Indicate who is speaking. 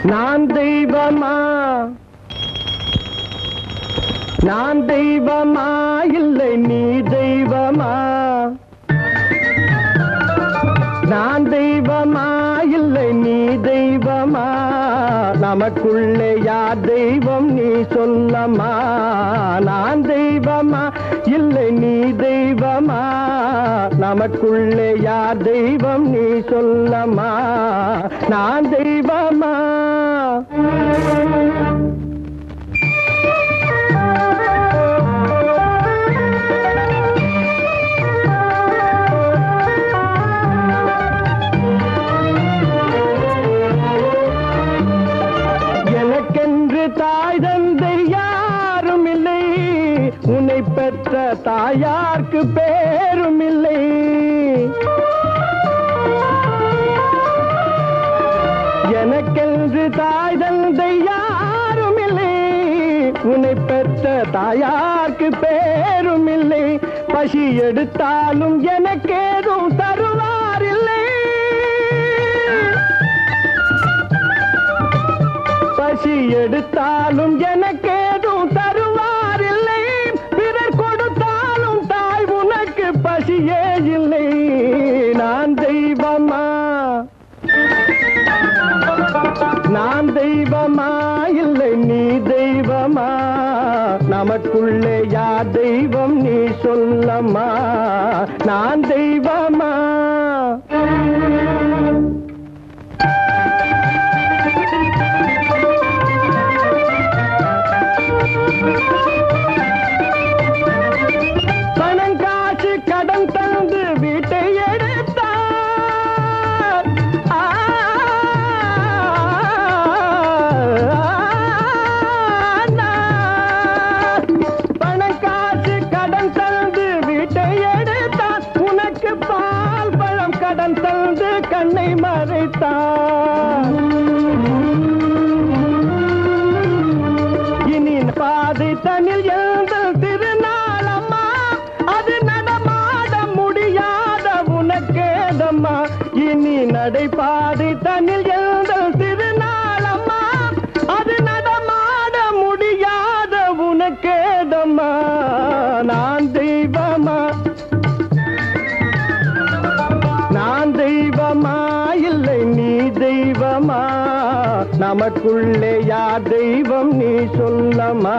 Speaker 1: நான் தெய்வமா நான் தெய்வமா இல்லை நீ தெய்வமா நான் தெய்வமா இல்லை நீ தெய்வமா நமக்குள்ளே யார் தெய்வம் நீ சொல்லமா நான் தெய்வமா இல்லை நீ தெய்வமா நமக்குள்ளே யார் தெய்வம் நீ சொல்லமா நான் தெய்வமா எனக்கென்று தாய் தந்தை யாரும் இல்லை உன்னை பெற்ற தாயார்க்கு பேரும் இல்லை எனக்கென்று தாய் தந்தை யாரும் இல்லை உன்னை பெற்ற தாயார்க்கு பேரும் இல்லை பசி எடுத்தாலும் எனக்கேதும் தருவார் இல்லை பசி எடுத்தாலும் எனக்கேதும் தருவார் இல்லை பிறர் கொடுத்தாலும் தாய் உனக்கு பசியே இல்லை நான் தெய்வமா நான் தெய்வமா இல்லை நீ தெய்வமா நமக்குள்ளே யார் தெய்வம் நீ சொல்லமா நான் தெய்வமா பணம் காசு கடன் தந்து வீட்டை எடுத்தார் பணம் காசு கடன் தந்து வீட்டை எடுத்தார் உனக்கு பால் பழம் கடன் தந்து கண்ணை மறைத்தார் இனி பாதை தனில் எழுந்தல் திருநாளம்மா அது நடமாட முடியாத உனக்கேதம்மா இனி நடைபாதை தனில் எழுந்தல் திருநாளம்மா அது நடமாட முடியாத உனக்கேதம்மா நான் தெய்வமா நான் தெய்வமா இல்லை நீ தெய்வமா நமக்குள்ளே யார் தெய்வம் நீ சொல்லமா